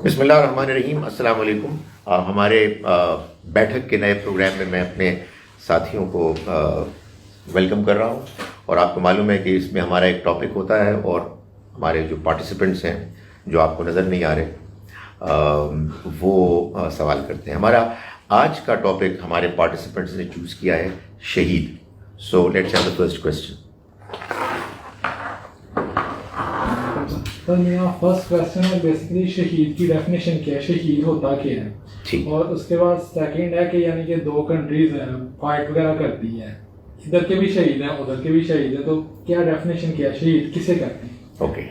بسم اللہ الرحمن الرحیم. السلام علیکم. ہمارے بیٹھک کے نئے پروگرام میں اپنے ساتھیوں کو ویلکم کر رہا ہوں. اور آپ کو معلوم ہے کہ اس میں ہمارا ایک ٹاپک ہوتا ہے اور ہمارے جو پارٹیسپینٹس ہیں جو آپ کو نظر نہیں آ رہے وہ سوال کرتے ہیں. ہمارا آج کا ٹاپک ہمارے پارٹیسپینٹس نے چوز کیا ہے شہید. So let's have the first question. تو میرا فرسٹ کویسچن ہے بیسیکلی شہید کی ڈیفینیشن کیا ہے, شہید ہوتا کیا ہے, ٹھیک. اور اس کے بعد سیکنڈ ہے کہ یعنی کہ دو کنٹریز ہیں فائٹ وغیرہ کرتی ہیں, ادھر کے بھی شہید ہیں ادھر کے بھی شہید ہیں, تو کیا ڈیفینیشن کیا ہے, شہید کسے کہتے ہیں؟ اوکے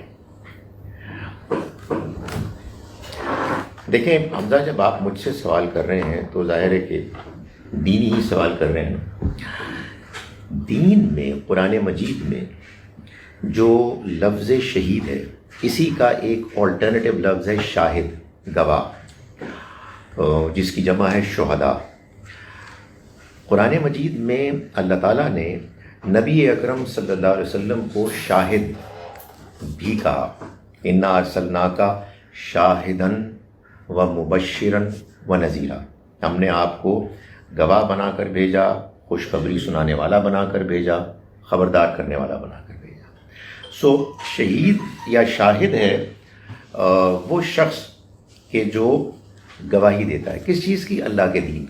دیکھیں حمزہ, جب آپ مجھ سے سوال کر رہے ہیں تو ظاہر ہے کہ دینی ہی سوال کر رہے ہیں. دین میں قرآن مجید میں جو لفظ شہید ہے اسی کا ایک آلٹرنیٹیو لفظ ہے شاہد, گواہ, جس کی جمع ہے شہداء. قرآن مجید میں اللہ تعالیٰ نے نبی اکرم صلی اللہ علیہ وسلم کو شاہد بھی کہا. انا ارسلناک شاہداً و مبشراً و نذیرا, ہم نے آپ کو گواہ بنا کر بھیجا, خوشخبری سنانے والا بنا کر بھیجا, خبردار کرنے والا بنا کر بھیجا. سو شہید یا شاہد ہے وہ شخص کہ جو گواہی دیتا ہے. کس چیز کی؟ اللہ کے دین.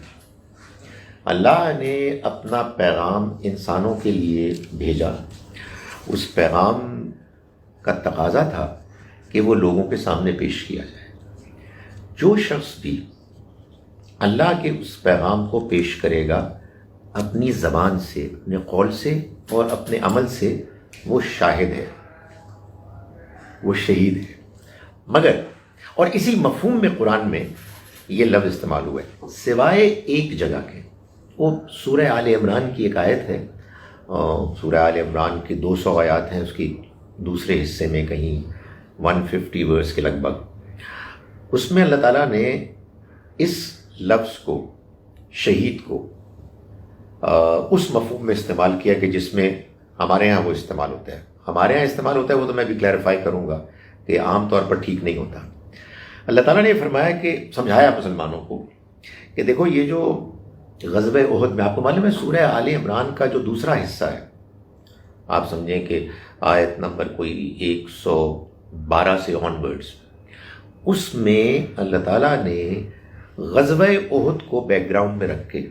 اللہ نے اپنا پیغام انسانوں کے لیے بھیجا. اس پیغام کا تقاضا تھا کہ وہ لوگوں کے سامنے پیش کیا جائے. جو شخص بھی اللہ کے اس پیغام کو پیش کرے گا اپنی زبان سے, اپنے قول سے اور اپنے عمل سے, وہ شاہد ہے, وہ شہید ہے. مگر اور اسی مفہوم میں قرآن میں یہ لفظ استعمال ہوا ہے سوائے ایک جگہ کے. وہ سورہ آل عمران کی ایک آیت ہے, سورہ آل عمران کی 200 آیات ہیں, اس کی دوسرے حصے میں کہیں 150 ورس کے لگ بھگ. اس میں اللہ تعالیٰ نے اس لفظ کو, شہید کو, اس مفہوم میں استعمال کیا کہ جس میں ہمارے ہاں وہ استعمال ہوتا ہے. ہمارے ہاں استعمال ہوتا ہے وہ تو میں بھی کلیریفائی کروں گا کہ عام طور پر ٹھیک نہیں ہوتا. اللہ تعالیٰ نے یہ فرمایا کہ سمجھایا مسلمانوں کو کہ دیکھو یہ جو غزوہ احد میں, آپ کو معلوم ہے سورہ آل عمران کا جو دوسرا حصہ ہے, آپ سمجھیں کہ آیت نمبر کوئی 112 سے آن ورڈز, اس میں اللہ تعالیٰ نے غزوہ احد کو بیک گراؤنڈ میں رکھ کے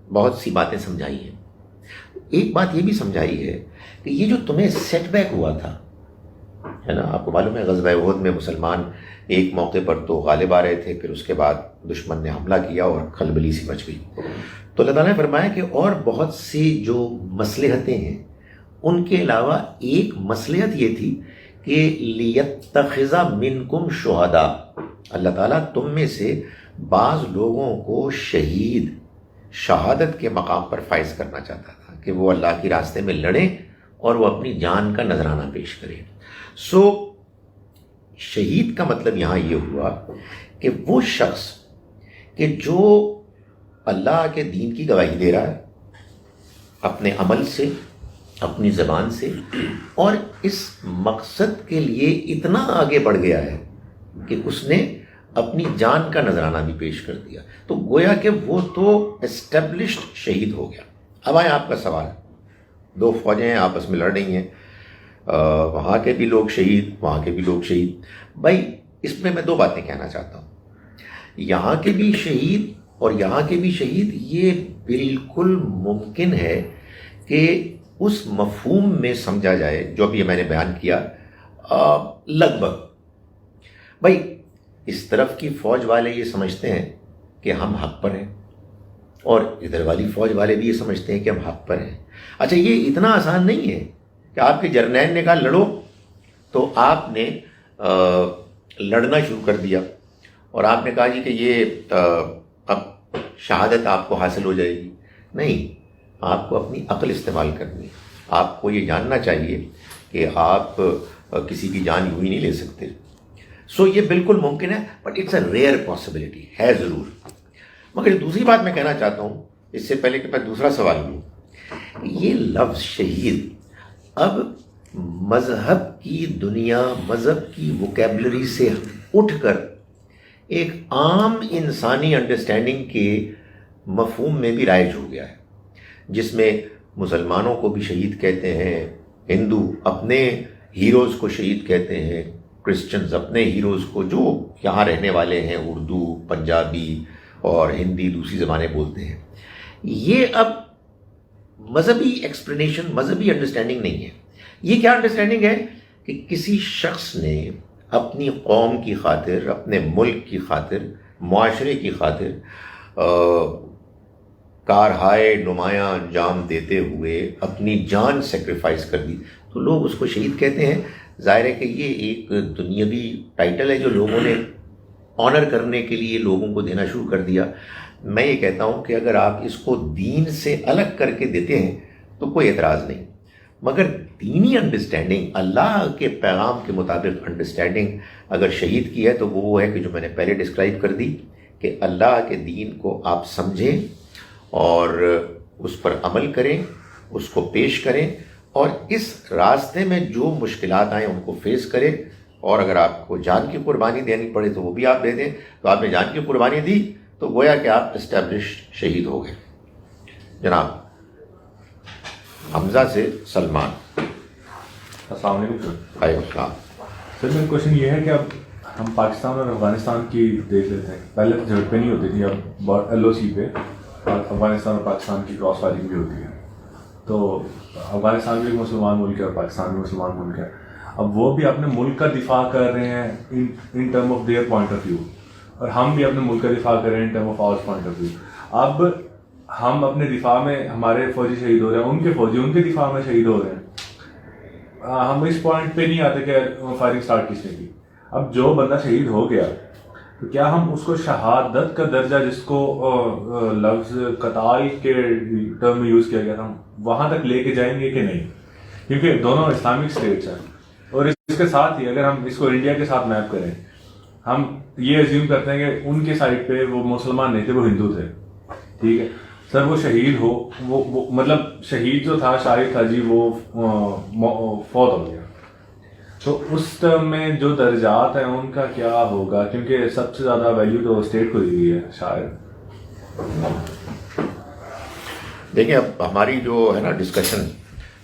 بہت سی باتیں سمجھائی ہیں. ایک بات یہ بھی سمجھائی ہے کہ یہ جو تمہیں سیٹ بیک ہوا تھا ہے نا, آپ کو معلوم ہے غزوہ احد میں مسلمان ایک موقع پر تو غالب آ رہے تھے, پھر اس کے بعد دشمن نے حملہ کیا اور کھلبلی سی مچ گئی. تو اللہ تعالیٰ نے فرمایا کہ اور بہت سی جو مصلحتیں ہیں ان کے علاوہ ایک مصلحت یہ تھی کہ لیتخذ منکم شہداء, اللہ تعالیٰ تم میں سے بعض لوگوں کو شہید, شہادت کے مقام پر فائز کرنا چاہتا تھا کہ وہ اللہ کے راستے میں لڑیں اور وہ اپنی جان کا نذرانہ پیش کریں. سو شہید کا مطلب یہاں یہ ہوا کہ وہ شخص کہ جو اللہ کے دین کی گواہی دے رہا ہے اپنے عمل سے, اپنی زبان سے, اور اس مقصد کے لیے اتنا آگے بڑھ گیا ہے کہ اس نے اپنی جان کا نذرانہ بھی پیش کر دیا. تو گویا کہ وہ تو اسٹیبلشڈ شہید ہو گیا. اب آئے آپ کا سوال, دو فوجیں ہیں آپس میں لڑ رہی ہیں, وہاں کے بھی لوگ شہید, وہاں کے بھی لوگ شہید. بھائی اس میں دو باتیں کہنا چاہتا ہوں. یہاں کے بھی شہید اور یہاں کے بھی شہید, یہ بالکل ممکن ہے کہ اس مفہوم میں سمجھا جائے جو ابھی میں نے بیان کیا لگ بھگ. بھائی اس طرف کی فوج والے یہ سمجھتے ہیں کہ ہم حق پر ہیں, اور ادھر والی فوج والے بھی یہ سمجھتے ہیں کہ ہم حق پر ہیں. اچھا یہ اتنا آسان نہیں ہے کہ آپ کے جرنیل نے کہا لڑو تو آپ نے لڑنا شروع کر دیا اور آپ نے کہا جی کہ یہ اب شہادت آپ کو حاصل ہو جائے گی. نہیں, آپ کو اپنی عقل استعمال کرنی ہے. آپ کو یہ جاننا چاہیے کہ آپ کسی کی جان یوں ہی نہیں لے سکتے. سو یہ بالکل ممکن ہے, but it's a rare possibility ہے ضرور. مگر دوسری بات میں کہنا چاہتا ہوں اس سے پہلے کہ میں دوسرا سوال لوں, یہ لفظ شہید اب مذہب کی دنیا، مذہب کی ووکیبلری سے اٹھ کر ایک عام انسانی انڈرسٹینڈنگ کے مفہوم میں بھی رائج ہو گیا ہے، جس میں مسلمانوں کو بھی شہید کہتے ہیں، ہندو اپنے ہیروز کو شہید کہتے ہیں، کرسچنز اپنے ہیروز کو جو یہاں رہنے والے ہیں اردو، پنجابی اور ہندی دوسری زبانیں بولتے ہیں. یہ اب مذہبی ایکسپلینیشن، مذہبی انڈرسٹینڈنگ نہیں ہے. یہ کیا انڈرسٹینڈنگ ہے کہ کسی شخص نے اپنی قوم کی خاطر، اپنے ملک کی خاطر، معاشرے کی خاطر کارہائے نمایاں انجام دیتے ہوئے اپنی جان سیکریفائز کر دی تو لوگ اس کو شہید کہتے ہیں. ظاہر ہے کہ یہ ایک دنیاوی ٹائٹل ہے جو لوگوں نے آنر کرنے کے لیے لوگوں کو دینا شروع کر دیا. میں یہ کہتا ہوں کہ اگر آپ اس کو دین سے الگ کر کے دیتے ہیں تو کوئی اعتراض نہیں، مگر دینی انڈرسٹینڈنگ، اللہ کے پیغام کے مطابق انڈرسٹینڈنگ اگر شہید کی ہے تو وہ ہے کہ جو میں نے پہلے ڈسکرائب کر دی، کہ اللہ کے دین کو آپ سمجھیں اور اس پر عمل کریں، اس کو پیش کریں، اور اس راستے میں جو مشکلات آئیں ان کو فیس کریں. اور اگر آپ کو جان کی قربانی دینی پڑے تو وہ بھی آپ دے دیں. تو آپ نے جان کی قربانی دی تو گویا کہ آپ اسٹیبلش شہید ہو گئے. جناب حمزہ سے سلمان. السلام علیکم سر. وعلیکم السلام. سر میرا کوشچن یہ ہے کہ اب ہم پاکستان اور افغانستان کی دیکھ لیتے ہیں. پہلے جھڑ پہ نہیں ہوتی تھی، اب ایل او سی پہ افغانستان اور پاکستان کی کراس فائرنگ بھی ہوتی ہے. تو افغانستان بھی مسلمان ملک ہے اور پاکستان بھی مسلمان ملک ہے. اب وہ بھی اپنے ملک کا دفاع کر رہے ہیں in term of their point of view, اور ہم بھی اپنے ملک کا دفاع کر رہے ہیں in term of our point of view. اب ہم اپنے دفاع میں، ہمارے فوجی شہید ہو رہے ہیں، ان کے فوجی ان کے دفاع میں شہید ہو رہے ہیں. ہم اس پوائنٹ پہ نہیں آتے کہ فائرنگ سٹارٹ کس نے کی. اب جو بندہ شہید ہو گیا تو کیا ہم اس کو شہادت کا درجہ، جس کو لفظ قتال کے ٹرم میں یوز کیا گیا تھا، وہاں تک لے کے جائیں گے کہ نہیں؟ کیونکہ دونوں اسلامک اسٹیٹس ہیں. اور اس کے ساتھ ہی اگر ہم اس کو انڈیا کے ساتھ میپ کریں، ہم یہ ایزیوم کرتے ہیں کہ ان کے سائڈ پہ وہ مسلمان نہیں تھے، وہ ہندو تھے. ٹھیک ہے سر، وہ شہید ہو، وہ مطلب شہید جو تھا شاہد تھا جی، وہ فوت ہو گیا. تو اس ٹرم میں جو درجات ہیں ان کا کیا ہوگا؟ کیونکہ سب سے زیادہ ویلیو تو اسٹیٹ کو دی گئی ہے شاید. دیکھیں اب ہماری جو ہے نا ڈسکشن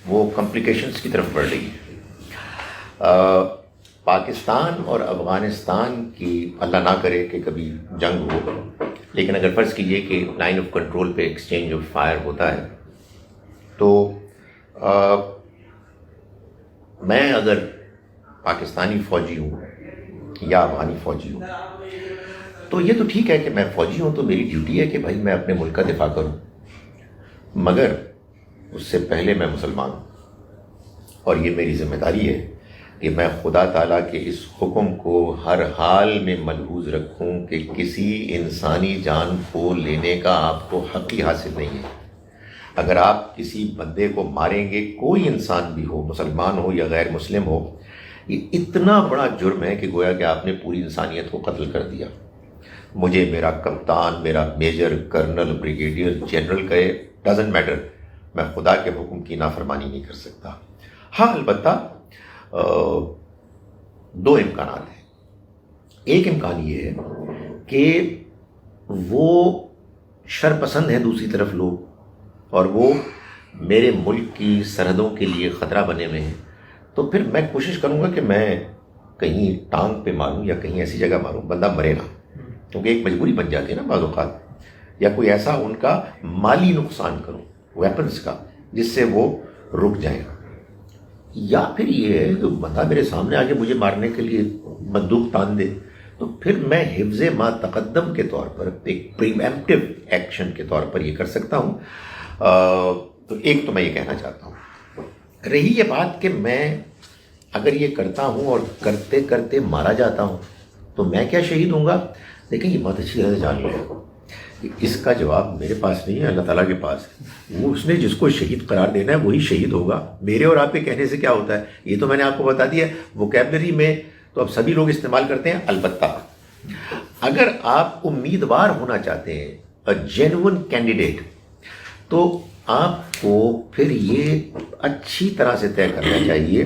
وہ کمپلیکیشنز کی طرف بڑھ رہی ہے. پاکستان اور افغانستان کی اللہ نہ کرے کہ کبھی جنگ ہو، لیکن اگر فرض کیجئے کہ لائن آف کنٹرول پہ ایکسچینج آف فائر ہوتا ہے تو میں اگر پاکستانی فوجی ہوں یا افغانی فوجی ہوں تو یہ تو ٹھیک ہے کہ میں فوجی ہوں تو میری ڈیوٹی ہے کہ بھائی میں اپنے ملک کا دفاع کروں، مگر اس سے پہلے میں مسلمان ہوں اور یہ میری ذمہ داری ہے کہ میں خدا تعالیٰ کے اس حکم کو ہر حال میں ملحوظ رکھوں کہ کسی انسانی جان کو لینے کا آپ کو حق ہی حاصل نہیں ہے. اگر آپ کسی بندے کو ماریں گے، کوئی انسان بھی ہو، مسلمان ہو یا غیر مسلم ہو، یہ اتنا بڑا جرم ہے کہ گویا کہ آپ نے پوری انسانیت کو قتل کر دیا. مجھے میرا کپتان، میرا میجر، کرنل، بریگیڈیئر، جنرل کہے، ڈزنٹ میٹر، میں خدا کے حکم کی نافرمانی نہیں کر سکتا. ہاں البتہ دو امکانات ہیں. ایک امکان یہ ہے کہ وہ شرپسند ہیں دوسری طرف لوگ، اور وہ میرے ملک کی سرحدوں کے لیے خطرہ بنے ہوئے ہیں، تو پھر میں کوشش کروں گا کہ میں کہیں ٹانگ پہ ماروں یا کہیں ایسی جگہ ماروں بندہ مرے نہ، کیونکہ ایک مجبوری بن جاتی ہے نا بعض اوقات، یا کوئی ایسا ان کا مالی نقصان کروں ویپنز کا جس سے وہ رک جائیں. یا پھر یہ ہے کہ بندہ میرے سامنے آ کے مجھے مارنے کے لیے بندوق تان دے، تو پھر میں حفظ ما تقدم کے طور پر، ایک پریویمپٹیو ایکشن کے طور پر یہ کر سکتا ہوں. تو ایک تو میں یہ کہنا چاہتا ہوں. رہی یہ بات کہ میں اگر یہ کرتا ہوں اور کرتے کرتے مارا جاتا ہوں تو میں کیا شہید ہوں گا؟ دیکھیں یہ بہت اچھی طرح سے جان لیں، اس کا جواب میرے پاس نہیں ہے، اللہ تعالیٰ کے پاس ہے. وہ اس نے جس کو شہید قرار دینا ہے وہی شہید ہوگا. میرے اور آپ کے کہنے سے کیا ہوتا ہے یہ تو میں نے آپ کو بتا دیا. ووکیبلری میں تو اب سبھی لوگ استعمال کرتے ہیں. البتہ اگر آپ امیدوار ہونا چاہتے ہیں، جینوئن کینڈیڈیٹ، تو آپ کو پھر یہ اچھی طرح سے طے کرنا چاہیے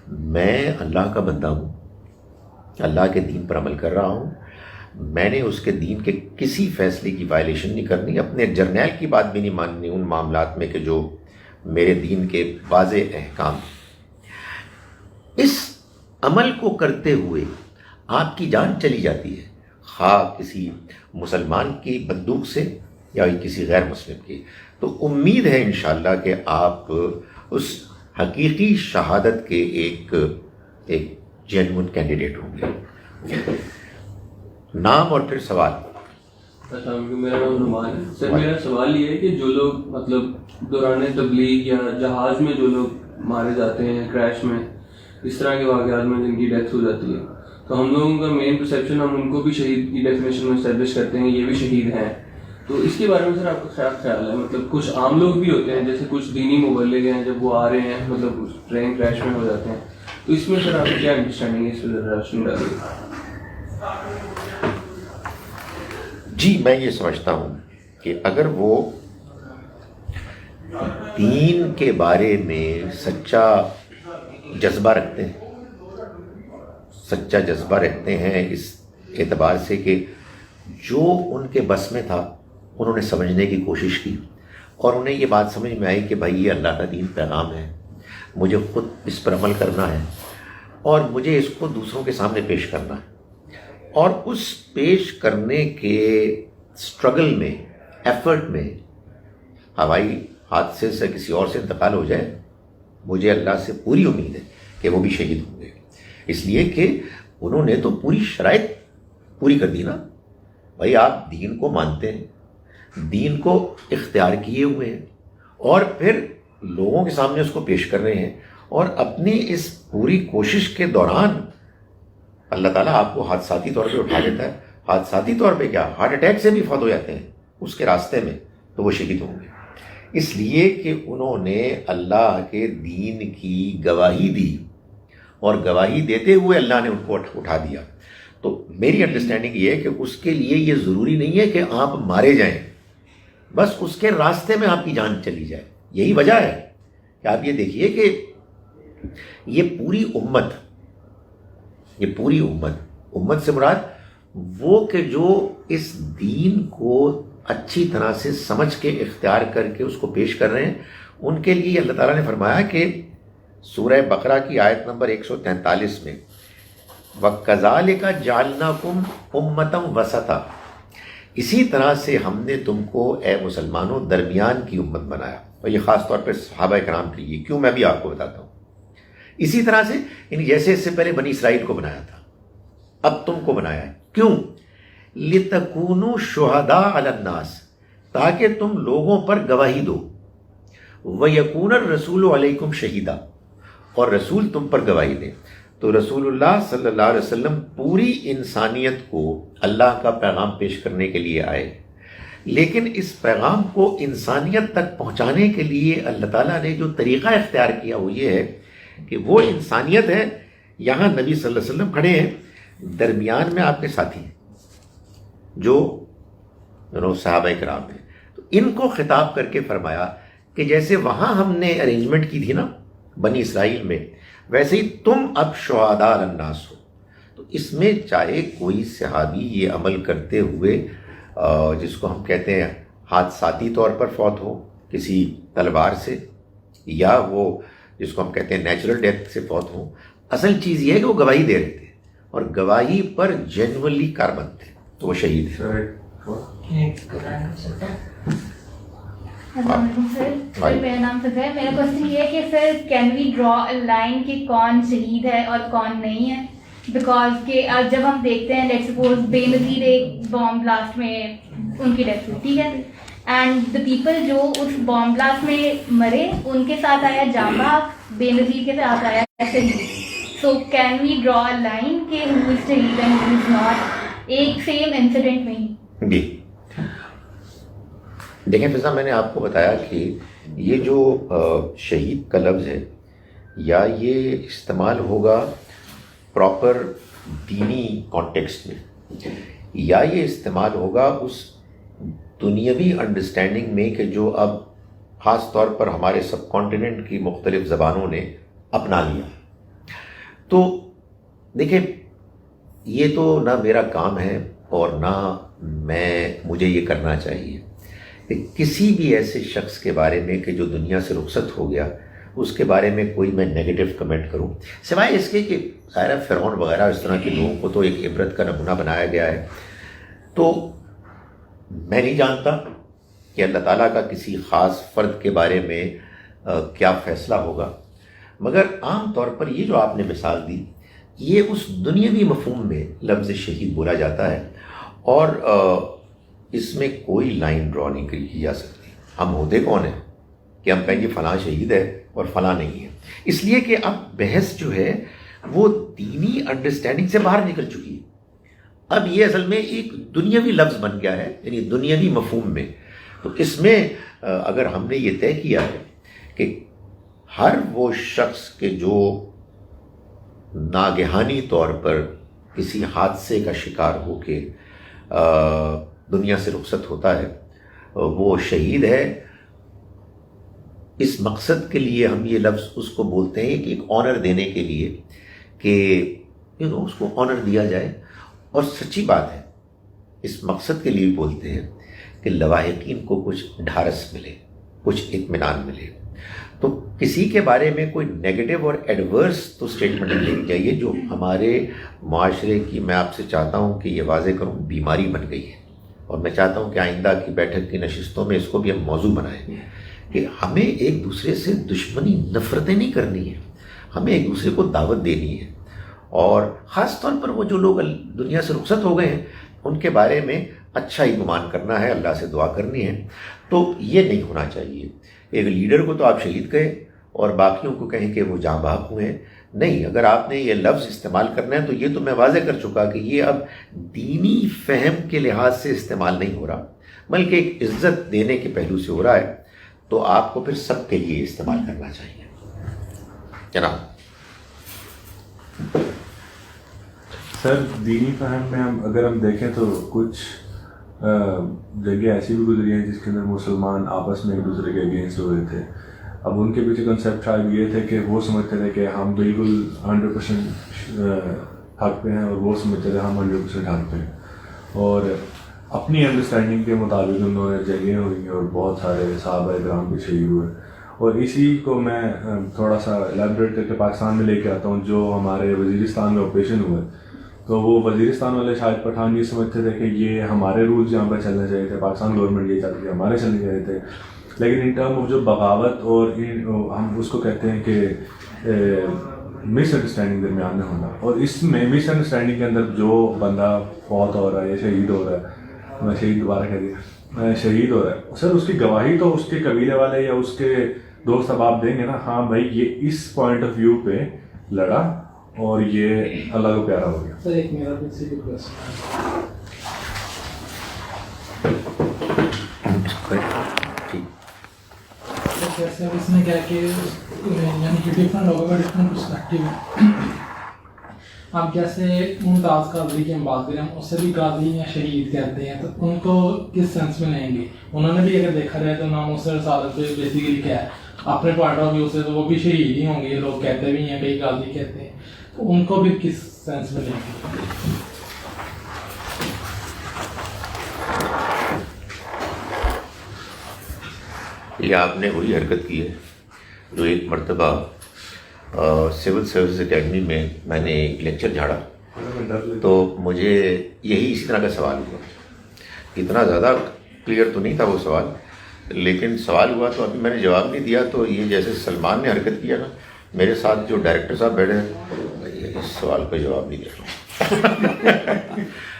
میں اللہ کا بندہ ہوں، اللہ کے دین پر عمل کر رہا ہوں، میں نے اس کے دین کے کسی فیصلے کی وائلیشن نہیں کرنی، اپنے جرنیل کی بات بھی نہیں ماننی ان معاملات میں کہ جو میرے دین کے واضح احکام۔ اس عمل کو کرتے ہوئے آپ کی جان چلی جاتی ہے، خواہ کسی مسلمان کی بندوق سے یا کسی غیر مسلم کی، تو امید ہے انشاءاللہ کہ آپ اس حقیقی شہادت کے ایک جینوئن کینڈیڈیٹ ہوں گے۔ نام اور پھر سوال۔ السلام علیکم، میرا نام نعمان ہے سر۔ میرا سوال یہ ہے کہ جو لوگ مطلب دوران تبلیغ یا جہاز میں جو لوگ مارے جاتے ہیں کریش میں، اس طرح کے واقعات میں جن کی ڈیتھ ہو جاتی ہے، تو ہم لوگوں کا مین پرسیپشن ہم ان کو بھی شہید کی ڈیفینیشن میں اسٹیبلش کرتے ہیں، یہ بھی شہید ہیں، تو اس کے بارے میں سر آپ کا کیا خیال ہے؟ مطلب کچھ عام لوگ بھی ہوتے ہیں، جیسے کچھ دینی مبلغ ہیں، جب وہ آ رہے ہیں مطلب ٹرین کریش میں ہو جاتے ہیں، تو اس میں سر آپ کی کیا انڈرسٹینڈنگ ہے؟ اس پہ ذرا روشنی ڈالیے۔ جی میں یہ سمجھتا ہوں کہ اگر وہ دین کے بارے میں سچا جذبہ رکھتے ہیں اس اعتبار سے کہ جو ان کے بس میں تھا انہوں نے سمجھنے کی کوشش کی اور انہیں یہ بات سمجھ میں آئی کہ بھائی یہ اللہ کا دین پیغام ہے، مجھے خود اس پر عمل کرنا ہے اور مجھے اس کو دوسروں کے سامنے پیش کرنا ہے، اور اس پیش کرنے کے سٹرگل میں، ایفرٹ میں ہوائی حادثے سے کسی اور سے انتقال ہو جائے، مجھے اللہ سے پوری امید ہے کہ وہ بھی شہید ہوں گے، اس لیے کہ انہوں نے تو پوری شرائط پوری کر دی نا۔ بھائی آپ دین کو مانتے ہیں، دین کو اختیار کیے ہوئے ہیں اور پھر لوگوں کے سامنے اس کو پیش کر رہے ہیں، اور اپنی اس پوری کوشش کے دوران اللہ تعالیٰ آپ کو حادثاتی طور پہ اٹھا لیتا ہے، حادثاتی طور پہ کیا، ہارٹ اٹیک سے بھی فوت ہو جاتے ہیں اس کے راستے میں، تو وہ شہید ہوں گے، اس لیے کہ انہوں نے اللہ کے دین کی گواہی دی اور گواہی دیتے ہوئے اللہ نے ان کو اٹھا دیا۔ تو میری انڈرسٹینڈنگ یہ ہے کہ اس کے لیے یہ ضروری نہیں ہے کہ آپ مارے جائیں، بس اس کے راستے میں آپ کی جان چلی جائے۔ یہی وجہ ہے کہ آپ یہ دیکھیے کہ یہ پوری امت سے مراد وہ کہ جو اس دین کو اچھی طرح سے سمجھ کے اختیار کر کے اس کو پیش کر رہے ہیں، ان کے لیے اللہ تعالیٰ نے فرمایا کہ سورہ بقرہ کی آیت نمبر 143 میں وَكَذَلِكَ جَعَلْنَاكُمْ أُمَّةً وَسَطًا، اسی طرح سے ہم نے تم کو اے مسلمانوں درمیان کی امت بنایا، اور یہ خاص طور پہ صحابہ کرام کے لیے، کیوں میں بھی آپ کو بتاتا ہوں۔ اسی طرح سے یعنی جیسے اس سے پہلے بنی اسرائیل کو بنایا تھا، اب تم کو بنایا ہے، کیوں؟ لِتَكُونُوا شُهَدَاءَ عَلَى النَّاسِ، تاکہ تم لوگوں پر گواہی دو، وَيَكُونَ الرَّسُولُ عَلَيْكُمْ شَهِيدًا، اور رسول تم پر گواہی دیں۔ تو رسول اللہ صلی اللہ علیہ وسلم پوری انسانیت کو اللہ کا پیغام پیش کرنے کے لیے آئے، لیکن اس پیغام کو انسانیت تک پہنچانے کے لیے اللہ تعالیٰ نے جو طریقہ اختیار کیا وہ یہ ہے کہ وہ انسانیت ہے، یہاں نبی صلی اللہ علیہ وسلم کھڑے ہیں، درمیان میں آپ کے ساتھی ہیں جو صحابہ کرام ہیں، تو ان کو خطاب کر کے فرمایا کہ جیسے وہاں ہم نے ارینجمنٹ کی تھی نا بنی اسرائیل میں، ویسے ہی تم اب شہداء علی الناس ہو۔ تو اس میں چاہے کوئی صحابی یہ عمل کرتے ہوئے جس کو ہم کہتے ہیں حادثاتی طور پر فوت ہو کسی تلوار سے، یا وہ جس کو ہم کہتے ہیں نیچرل ڈیتھ سے فوت ہو، اصل چیز یہ ہے کہ وہ گواہی دے رہے تھے اور گواہی پر جینوئنلی کاربند تھے، تو وہ شہید ہیں۔ السلام علیکم سر، میرا نام فضا ہے۔ میرا کوشچن یہ ہے کہ سر can we draw a line کہ کون شہید ہے اور کون نہیں ہے؟ بیکاز کہ جب ہم دیکھتے ہیں لیٹ سپوز بے نظیر ایک بام بلاسٹ میں ان کی ڈیتھ ہوئی، ٹھیک ہے، اینڈ دا پیپل جو اس بام بلاسٹ میں مرے ان کے ساتھ آیا جام بحق، بے نظیر کے ساتھ آیا شہید، so can we draw a line کہ ہو از شہید اینڈ ہو از ناٹ ایک سیم انسیڈنٹ میں ہی؟ جی دیکھیں فضا، میں نے آپ کو بتایا کہ یہ جو شہید کا لفظ ہے یا یہ استعمال ہوگا پراپر دینی کانٹیکسٹ میں، یا یہ استعمال ہوگا اس دنیاوی انڈرسٹینڈنگ میں کہ جو اب خاص طور پر ہمارے سب کانٹیننٹ کی مختلف زبانوں نے اپنا لیا۔ تو دیکھیں یہ تو نہ میرا کام ہے اور نہ مجھے یہ کرنا چاہیے کہ کسی بھی ایسے شخص کے بارے میں کہ جو دنیا سے رخصت ہو گیا اس کے بارے میں کوئی میں نیگیٹو کمنٹ کروں، سوائے اس کے کہ ظاہر فرعون وغیرہ اس طرح کے لوگوں کو تو ایک عبرت کا نمونہ بنایا گیا ہے. تو میں نہیں جانتا کہ اللہ تعالیٰ کا کسی خاص فرد کے بارے میں کیا فیصلہ ہوگا، مگر عام طور پر یہ جو آپ نے مثال دی یہ اس دنیاوی مفہوم میں لفظ شہید بولا جاتا ہے، اور اس میں کوئی لائن ڈرا نہیں کی جا سکتی. ہم ہوتے کون ہیں کہ ہم کہیں گے فلاں شہید ہے اور فلاں نہیں ہے، اس لیے کہ اب بحث جو ہے وہ دینی انڈرسٹینڈنگ سے باہر نکل چکی ہے. اب یہ اصل میں ایک دنیاوی لفظ بن گیا ہے، یعنی دنیاوی مفہوم میں. تو اس میں اگر ہم نے یہ طے کیا ہے کہ ہر وہ شخص کے جو ناگہانی طور پر کسی حادثے کا شکار ہو کے دنیا سے رخصت ہوتا ہے وہ شہید ہے، اس مقصد کے لیے ہم یہ لفظ اس کو بولتے ہیں کہ ایک آنر دینے کے لیے کہ اس کو آنر دیا جائے. اور سچی بات ہے اس مقصد کے لیے بولتے ہیں کہ لواحقین کو کچھ ڈھارس ملے، کچھ اطمینان ملے. تو کسی کے بارے میں کوئی نیگیٹو اور ایڈورس تو اسٹیٹمنٹ نہیں لینی چاہیے جو ہمارے معاشرے کی، میں آپ سے چاہتا ہوں کہ یہ واضح کروں، بیماری بن گئی ہے. اور میں چاہتا ہوں کہ آئندہ کی بیٹھک کی نشستوں میں اس کو بھی ہم موضوع بنائیں کہ ہمیں ایک دوسرے سے دشمنی، نفرتیں نہیں کرنی ہیں، ہمیں ایک دوسرے کو دعوت دینی ہے. اور خاص طور پر وہ جو لوگ دنیا سے رخصت ہو گئے ہیں ان کے بارے میں اچھا ہی گمان کرنا ہے، اللہ سے دعا کرنی ہے. تو یہ نہیں ہونا چاہیے. ایک لیڈر کو تو آپ شہید کہیں اور باقیوں کو کہیں کہ وہ جاں بحق ہوئے ہیں، نہیں. اگر آپ نے یہ لفظ استعمال کرنا ہے تو یہ تو میں واضح کر چکا کہ یہ اب دینی فہم کے لحاظ سے استعمال نہیں ہو رہا، بلکہ ایک عزت دینے کے پہلو سے ہو رہا ہے. تو آپ کو پھر سب کے لیے استعمال کرنا چاہیے. جناب سر دینی فہم میں اگر ہم دیکھیں تو کچھ جگہ ایسی بھی گزری ہیں جس کے اندر مسلمان آپس میں ایک دوسرے کے اگینسٹ ہوئے تھے. اب ان کے پیچھے کنسیپٹ شاید یہ تھے کہ وہ سمجھتے تھے کہ ہم بالکل 100% حق پہ ہیں اور وہ سمجھتے تھے ہم 100% حق پہ ہیں، اور اپنی انڈرسٹینڈنگ کے مطابق انہوں نے جنگیں ہوئی اور بہت سارے صحابہ کرام بھی شہید ہوئے. اور اسی کو میں تھوڑا سا الیبریٹ کر کے پاکستان میں لے کے آتا ہوں. جو ہمارے وزیرستان میں آپریشن ہوئے تو وہ وزیرستان والے شاہد پٹھان یہ سمجھتے تھے کہ یہ ہمارے رولز یہاں پہ چلنے چاہیے تھے، پاکستان گورنمنٹ یہ چاہتی تھی ہمارے چلنے چاہیے تھے. لیکن ان ٹرم آف جو بغاوت اور ہم اس کو کہتے ہیں کہ مس انڈرسٹینڈنگ درمیان میں ہونا، اور اس میں مس انڈرسٹینڈنگ کے اندر جو بندہ فوت ہو رہا ہے یا شہید ہو رہا ہے، میں شہید دوبارہ کہہ دیا، شہید ہو رہا ہے سر، اس کی گواہی تو اس کے قبیلے والے یا اس کے دوست احباب دیں گے نا، ہاں بھائی یہ اس پوائنٹ آف ویو پہ لڑا اور یہ اللہ کو پیارا ہو گیا. سر ایک میرا بیسک کوسچن جیسے اب اس میں کیا کہ یعنی کہ ڈفرینٹ لوگوں کا ڈفرینٹ پرسپیکٹیو ہے. اب جیسے ممتاز قادری کی ہم بات کریں، اس سے بھی قادری یا شہید کہتے ہیں، تو ان کو کس سینس میں لیں گے؟ انہوں نے بھی اگر دیکھا جائے تو نام اس رسالت پہ بیسیکلی کیا ہے اپنے پوائنٹ آف ویو سے تو وہ بھی شہید ہی ہوں گے، لوگ کہتے بھی ہیں، کئی قاضی کہتے ہیں، تو ان کو بھی کس سینس میں لیں گے؟ یہ آپ نے وہی حرکت کی ہے جو ایک مرتبہ سول سروس اکیڈمی میں نے ایک لیکچر جھاڑا تو مجھے یہی اسی طرح کا سوال ہوا. اتنا زیادہ کلیئر تو نہیں تھا وہ سوال، لیکن سوال ہوا تو ابھی میں نے جواب نہیں دیا. تو یہ جیسے سلمان نے حرکت کیا نا، میرے ساتھ جو ڈائریکٹر صاحب بیٹھے ہیں اس سوال کا جواب نہیں دے رہا.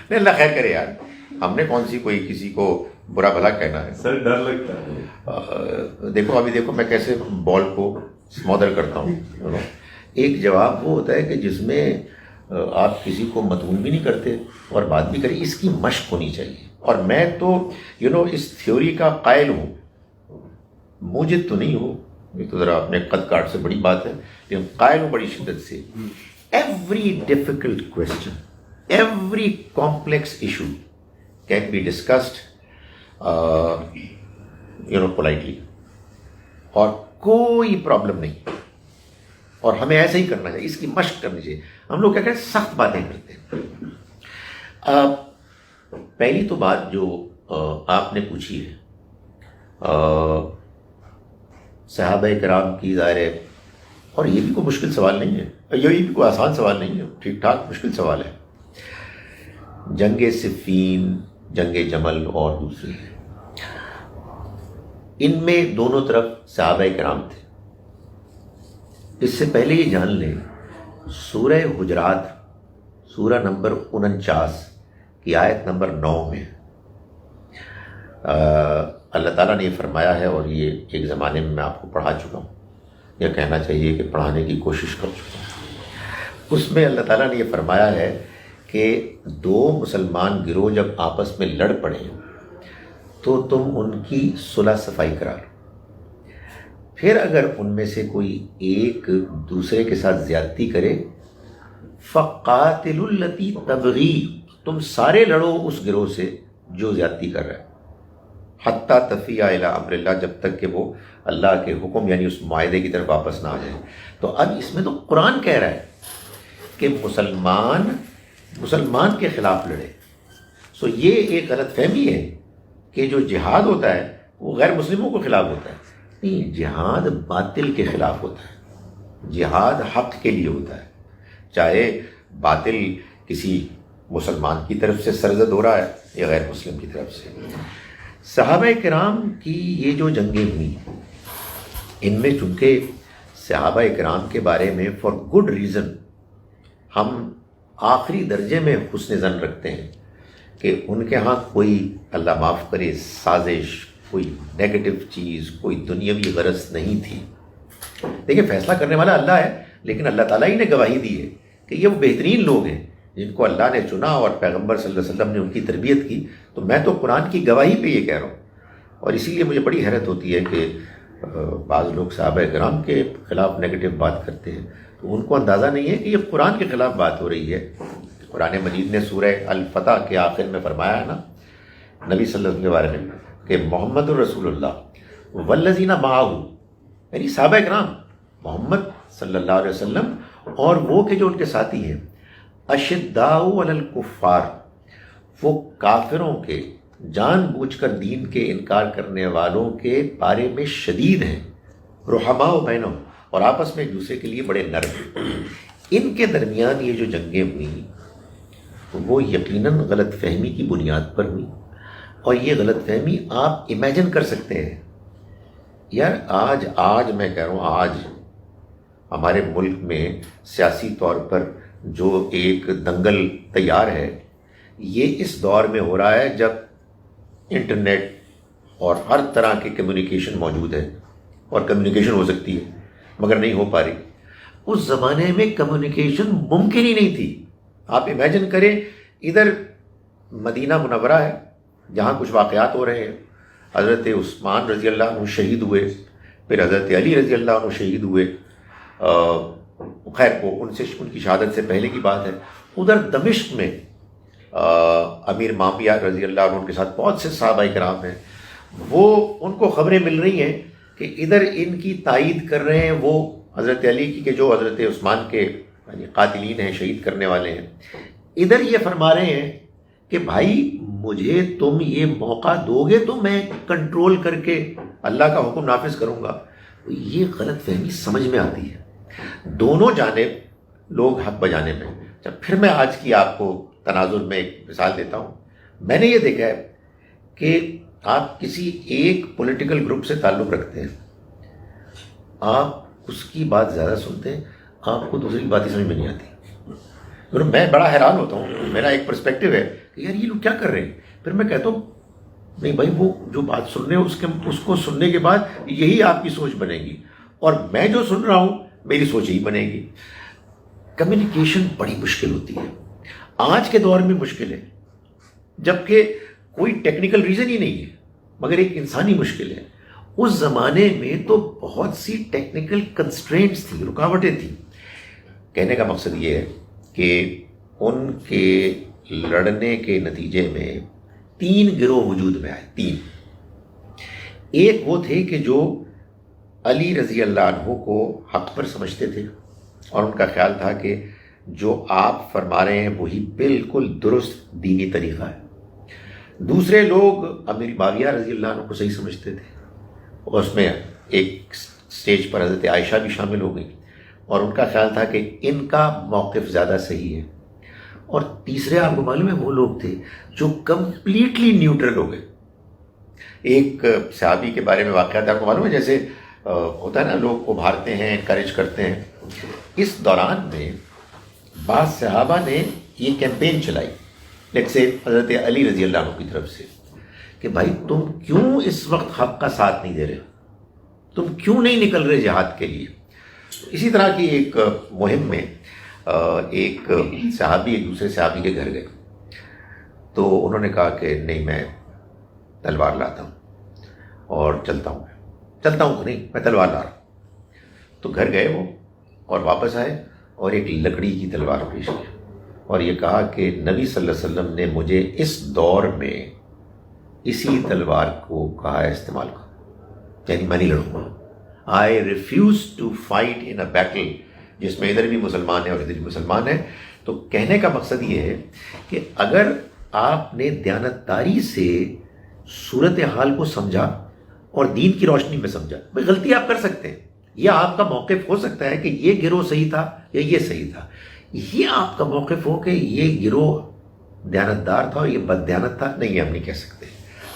نہیں اللہ خیر کرے یار، ہم نے کون سی کوئی کسی کو برا بھلا کہنا ہے. سر ڈر لگتا ہے. دیکھو ابھی دیکھو میں کیسے بال کو اسمودر کرتا ہوں. ایک جواب وہ ہوتا ہے کہ جس میں آپ کسی کو مدعون بھی نہیں کرتے اور بات بھی کریں، اس کی مشق ہونی چاہیے. اور میں تو اس تھیوری کا قائل ہوں، موجد تو نہیں ہوں، یہ تو ذرا اپنے قد کاٹ سے بڑی بات ہے، لیکن قائل ہوں بڑی شدت سے. Every difficult question, every complex issue can be discussed politely, اور کوئی پرابلم نہیں. اور ہمیں ایسے ہی کرنا چاہیے، اس کی مشق کرنی چاہیے. ہم لوگ کیا کریں، سخت باتیں کرتے ہیں. پہلی تو بات جو آپ نے پوچھی ہے صحابہ کرام کی، ظاہر ہے، اور یہ بھی کوئی مشکل سوال نہیں ہے، یہ بھی کوئی آسان سوال نہیں ہے، ٹھیک ٹھاک مشکل سوال ہے. جنگ صفین، جنگ جمل اور دوسری ہے، ان میں دونوں طرف صحابہ کرام تھے. اس سے پہلے یہ جان لیں، سورہ حجرات سورہ نمبر 49 کی آیت نمبر 9 میں اللہ تعالیٰ نے یہ فرمایا ہے، اور یہ ایک زمانے میں آپ کو پڑھا چکا ہوں، یا کہنا چاہیے کہ پڑھانے کی کوشش کر چکا ہوں. اس میں اللہ تعالیٰ نے یہ فرمایا ہے کہ دو مسلمان گروہ جب آپس میں لڑ پڑیں تو تم ان کی صلح صفائی کرا لو. پھر اگر ان میں سے کوئی ایک دوسرے کے ساتھ زیادتی کرے، فَقَاتِلُوا الَّتِي تَبْغِي، تم سارے لڑو اس گروہ سے جو زیادتی کر رہا ہے، حتیٰ تفیء الی امر اللہ، جب تک کہ وہ اللہ کے حکم یعنی اس معاہدے کی طرف واپس نہ آ جائے. تو اب اس میں تو قرآن کہہ رہا ہے کہ مسلمان کے خلاف لڑے. سو یہ ایک غلط فہمی ہے کہ جو جہاد ہوتا ہے وہ غیر مسلموں کے خلاف ہوتا ہے. نہیں، جہاد باطل کے خلاف ہوتا ہے، جہاد حق کے لیے ہوتا ہے، چاہے باطل کسی مسلمان کی طرف سے سرزد ہو رہا ہے یا غیر مسلم کی طرف سے. صحابہ کرام کی یہ جو جنگیں ہوئیں، ان میں چونکہ صحابہ کرام کے بارے میں فار گڈ ریزن ہم آخری درجے میں حسن ظن رکھتے ہیں کہ ان کے ہاں کوئی اللہ معاف کرے سازش، کوئی نیگیٹو چیز، کوئی دنیاوی غرض نہیں تھی. دیکھیں، فیصلہ کرنے والا اللہ ہے، لیکن اللہ تعالیٰ ہی نے گواہی دی ہے کہ یہ وہ بہترین لوگ ہیں جن کو اللہ نے چنا اور پیغمبر صلی اللہ علیہ وسلم نے ان کی تربیت کی. تو میں تو قرآن کی گواہی پہ یہ کہہ رہا ہوں. اور اسی لیے مجھے بڑی حیرت ہوتی ہے کہ بعض لوگ صحابہ کرام کے خلاف نیگیٹو بات کرتے ہیں، تو ان کو اندازہ نہیں ہے کہ یہ قرآن کے خلاف بات ہو رہی ہے. قرآن مجید نے سورہ الفتح کے آخر میں فرمایا ہے نا نبی صلی اللہ علیہ وسلم کے بارے میں کہ محمد الرسول اللہ والذین معہ، یعنی صحابہ کرام محمد صلی اللہ علیہ وسلم اور وہ کہ جو ان کے ساتھی ہیں، اشداء علی الکفار، وہ کافروں کے، جان بوجھ کر دین کے انکار کرنے والوں کے بارے میں شدید ہیں، رحماء بینہم، اور آپس میں ایک دوسرے کے لیے بڑے نرم ہیں. ان کے درمیان یہ جو جنگیں ہوئیں وہ یقیناً غلط فہمی کی بنیاد پر ہوئی. اور یہ غلط فہمی آپ امیجن کر سکتے ہیں یار، آج میں کہہ رہا ہوں، آج ہمارے ملک میں سیاسی طور پر جو ایک دنگل تیار ہے، یہ اس دور میں ہو رہا ہے جب انٹرنیٹ اور ہر طرح کی کمیونیکیشن موجود ہے، اور کمیونیکیشن ہو سکتی ہے مگر نہیں ہو پا رہی. اس زمانے میں کمیونیکیشن ممکن ہی نہیں تھی. آپ امیجن کریں، ادھر مدینہ منورہ ہے جہاں کچھ واقعات ہو رہے ہیں، حضرت عثمان رضی اللہ عنہ شہید ہوئے، پھر حضرت علی رضی اللہ عنہ شہید ہوئے، خیر وہ ان کی شہادت سے پہلے کی بات ہے. ادھر دمشق میں امیر معاویہ رضی اللہ عنہ کے ساتھ بہت سے صحابہ کرام ہیں، وہ ان کو خبریں مل رہی ہیں کہ ادھر ان کی تائید کر رہے ہیں وہ حضرت علی کی کہ جو حضرت عثمان کے یعنی قاتلین ہیں، شہید کرنے والے ہیں. ادھر یہ فرما رہے ہیں کہ بھائی مجھے تم یہ موقع دو گے تو میں کنٹرول کر کے اللہ کا حکم نافذ کروں گا. یہ غلط فہمی سمجھ میں آتی ہے، دونوں جانب لوگ حق بجانے میں. پھر میں آج کی آپ کو تناظر میں ایک مثال دیتا ہوں. میں نے یہ دیکھا ہے کہ آپ کسی ایک پولیٹیکل گروپ سے تعلق رکھتے ہیں، آپ اس کی بات زیادہ سنتے ہیں، آپ کو دوسری بات ہی سمجھ میں نہیں آتی. میں بڑا حیران ہوتا ہوں، میرا ایک پرسپیکٹیو ہے کہ یار یہ لوگ کیا کر رہے ہیں. پھر میں کہتا ہوں نہیں بھائی، وہ جو بات سن رہے ہیں اس کو سننے کے بعد یہی آپ کی سوچ بنے گی، اور میں جو سن رہا ہوں میری سوچ یہی بنے گی. کمیونیکیشن بڑی مشکل ہوتی ہے، آج کے دور میں مشکل ہے، جبکہ کوئی ٹیکنیکل ریزن ہی نہیں ہے مگر ایک انسانی مشکل ہے. اس زمانے میں تو بہت سی ٹیکنیکل کنسٹرینٹس تھی، رکاوٹیں تھیں. کہنے کا مقصد یہ ہے کہ ان کے لڑنے کے نتیجے میں 3 گروہ وجود میں آئے. 3. ایک وہ تھے کہ جو علی رضی اللہ عنہ کو حق پر سمجھتے تھے، اور ان کا خیال تھا کہ جو آپ فرما رہے ہیں وہی بالکل درست دینی طریقہ ہے۔ دوسرے لوگ امیر معاویہ رضی اللہ عنہ کو صحیح سمجھتے تھے، اور اس میں ایک سٹیج پر حضرت عائشہ بھی شامل ہو گئی، اور ان کا خیال تھا کہ ان کا موقف زیادہ صحیح ہے۔ اور تیسرے آپ کو معلوم ہے وہ لوگ تھے جو کمپلیٹلی نیوٹرل ہو گئے۔ ایک صحابی کے بارے میں واقعات آپ کو معلوم ہے، جیسے ہوتا ہے نا لوگ ابھارتے ہیں، انکریج کرتے ہیں۔ اس دوران میں بعض صحابہ نے یہ کیمپین چلائی، لیٹ سے حضرت علی رضی اللہ عنہ کی طرف سے، کہ بھائی تم کیوں اس وقت حق کا ساتھ نہیں دے رہے، تم کیوں نہیں نکل رہے جہاد کے لیے۔ اسی طرح کی ایک مہم میں ایک صحابی ایک دوسرے صحابی کے گھر گئے، تو انہوں نے کہا کہ نہیں میں تلوار لاتا ہوں اور چلتا ہوں نہیں میں تلوار لا رہا ہوں۔ تو گھر گئے وہ اور واپس آئے اور ایک لکڑی کی تلوار پیش کی اور یہ کہا کہ نبی صلی اللہ علیہ وسلم نے مجھے اس دور میں اسی تلوار کو کہا ہے استعمال کرو، یعنی میں نہیں لڑوں گا۔ I refuse to fight in a battle جس میں ادھر بھی مسلمان ہیں اور ادھر بھی مسلمان ہیں۔ تو کہنے کا مقصد یہ ہے کہ اگر آپ نے دیانتداری سے صورتحال کو سمجھا اور دین کی روشنی میں سمجھا، بھائی غلطی آپ کر سکتے ہیں، یا آپ کا موقف ہو سکتا ہے کہ یہ گروہ صحیح تھا یا یہ صحیح تھا، یہ آپ کا موقف ہو کہ یہ گروہ دیانتدار تھا اور یہ بد دیانت تھا، نہیں ہم نہیں کہہ سکتے۔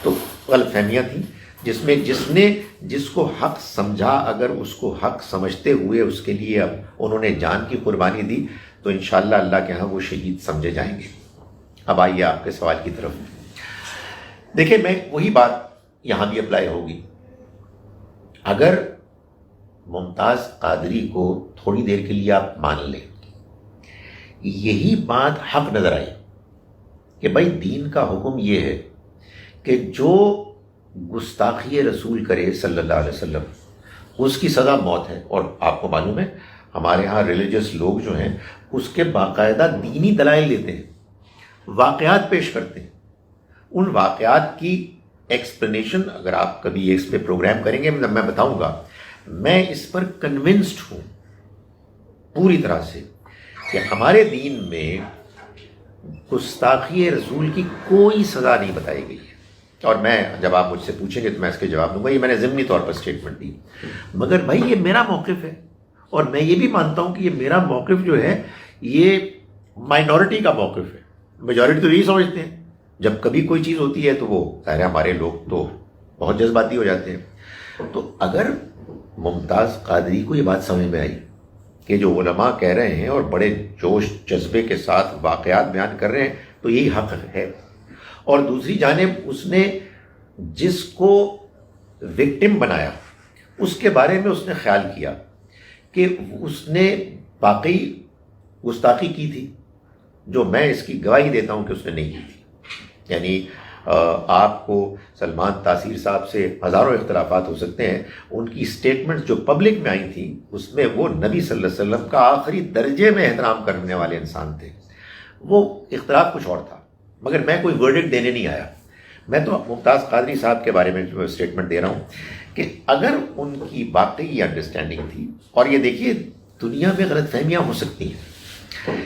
تو غلط فہمیاں تھیں جس نے جس کو حق سمجھا، اگر اس کو حق سمجھتے ہوئے اس کے لیے اب انہوں نے جان کی قربانی دی تو انشاءاللہ اللہ کے ہاں وہ شہید سمجھے جائیں گے۔ اب آئیے آپ کے سوال کی طرف۔ دیکھیں میں وہی بات یہاں بھی اپلائی ہوگی۔ اگر ممتاز قادری کو تھوڑی دیر کے لیے آپ مان لیں، یہی بات حق نظر آئی کہ بھائی دین کا حکم یہ ہے کہ جو گستاخی رسول کرے صلی اللہ علیہ وسلم اس کی سزا موت ہے، اور آپ کو معلوم ہے ہمارے ہاں ریلیجس لوگ جو ہیں اس کے باقاعدہ دینی دلائل دیتے ہیں، واقعات پیش کرتے ہیں، ان واقعات کی ایکسپلینیشن اگر آپ کبھی اس پہ پروگرام کریں گے میں بتاؤں گا۔ میں اس پر کنونسڈ ہوں پوری طرح سے کہ ہمارے دین میں گستاخی رسول کی کوئی سزا نہیں بتائی گئی ہے، اور میں جب آپ مجھ سے پوچھیں گے تو میں اس کے جواب دوں گا، یہ میں نے ضمنی طور پر اسٹیٹمنٹ دی، مگر بھائی یہ میرا موقف ہے، اور میں یہ بھی مانتا ہوں کہ یہ میرا موقف جو ہے یہ مائنورٹی کا موقف ہے، میجورٹی تو یہی سمجھتے ہیں۔ جب کبھی کوئی چیز ہوتی ہے تو وہ ظاہر ہمارے لوگ تو بہت جذباتی ہو جاتے ہیں۔ تو اگر ممتاز قادری کو یہ بات سمجھ میں آئی کہ جو علماء کہہ رہے ہیں اور بڑے جوش جذبے کے ساتھ واقعات بیان کر رہے ہیں تو یہی حق ہے، اور دوسری جانب اس نے جس کو وکٹم بنایا اس کے بارے میں اس نے خیال کیا کہ اس نے واقعی گستاخی کی تھی، جو میں اس کی گواہی دیتا ہوں کہ اس نے نہیں کی تھی۔ یعنی آپ کو سلمان تاثیر صاحب سے ہزاروں اختلافات ہو سکتے ہیں، ان کی اسٹیٹمنٹس جو پبلک میں آئی تھیں اس میں وہ نبی صلی اللہ علیہ وسلم کا آخری درجے میں احترام کرنے والے انسان تھے، وہ اختلاف کچھ اور تھا، مگر میں کوئی ورڈکٹ دینے نہیں آیا۔ میں تو ممتاز قادری صاحب کے بارے میں جو اسٹیٹمنٹ دے رہا ہوں کہ اگر ان کی واقعی انڈرسٹینڈنگ تھی، اور یہ دیکھیے دنیا میں غلط فہمیاں ہو سکتی ہیں،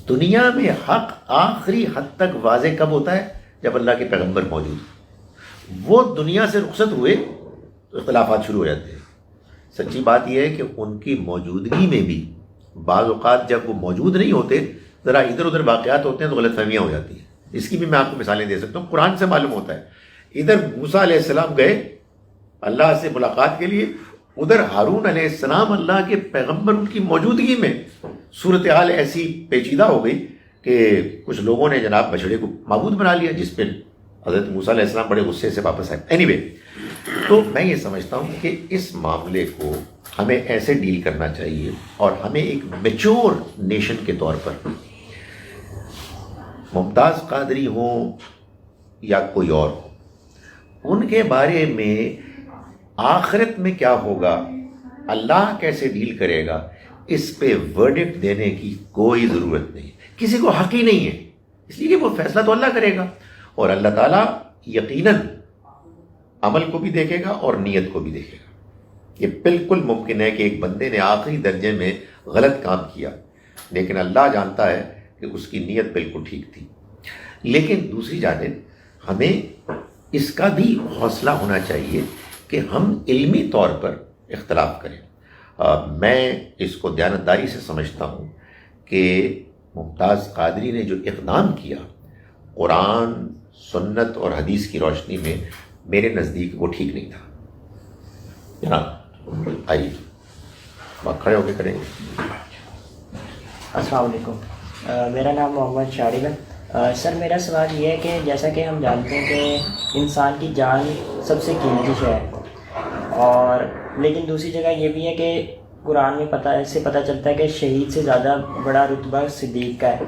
دنیا میں حق آخری حد تک واضح کب ہوتا ہے؟ جب اللہ کے پیغمبر موجود ہو، وہ دنیا سے رخصت ہوئے تو اختلافات شروع ہو جاتے ہیں۔ سچی بات یہ ہے کہ ان کی موجودگی میں بھی بعض اوقات جب وہ موجود نہیں ہوتے ذرا ادھر ادھر واقعات ہوتے ہیں تو غلط فہمیاں ہو جاتی ہیں۔ اس کی بھی میں آپ کو مثالیں دے سکتا ہوں، قرآن سے معلوم ہوتا ہے۔ ادھر موسیٰ علیہ السلام گئے اللہ سے ملاقات کے لیے، ادھر ہارون علیہ السلام اللہ کے پیغمبر ان کی موجودگی میں صورتحال ایسی پیچیدہ ہو گئی کہ کچھ لوگوں نے جناب بچڑے کو معبود بنا لیا، جس پہ حضرت موسیٰ علیہ السلام بڑے غصے سے واپس آئے۔ اینی وے، تو میں یہ سمجھتا ہوں کہ اس معاملے کو ہمیں ایسے ڈیل کرنا چاہیے، اور ہمیں ایک میچور نیشن کے طور پر ممتاز قادری ہوں یا کوئی اور ہو، ان کے بارے میں آخرت میں کیا ہوگا، اللہ کیسے ڈیل کرے گا، اس پہ ورڈکٹ دینے کی کوئی ضرورت نہیں، کسی کو حق ہی نہیں ہے، اس لیے کہ وہ فیصلہ تو اللہ کرے گا، اور اللہ تعالیٰ یقیناً عمل کو بھی دیکھے گا اور نیت کو بھی دیکھے گا۔ یہ بالکل ممکن ہے کہ ایک بندے نے آخری درجے میں غلط کام کیا، لیکن اللہ جانتا ہے کہ اس کی نیت بالکل ٹھیک تھی۔ لیکن دوسری جانب ہمیں اس کا بھی حوصلہ ہونا چاہیے کہ ہم علمی طور پر اختلاف کریں۔ میں اس کو دیانتداری سے سمجھتا ہوں کہ ممتاز قادری نے جو اقدام کیا قرآن، سنت اور حدیث کی روشنی میں، میرے نزدیک وہ ٹھیک نہیں تھا۔ جناب آئیے بات کھڑے ہو کے کریں گے۔ السلام علیکم، میرا نام محمد شارب ہے۔ سر میرا سوال یہ ہے کہ جیسا کہ ہم جانتے ہیں کہ انسان کی جان سب سے قیمتی شے ہے، اور لیکن دوسری جگہ یہ بھی ہے کہ قرآن میں پتہ چلتا ہے کہ شہید سے زیادہ بڑا رتبہ صدیق کا ہے،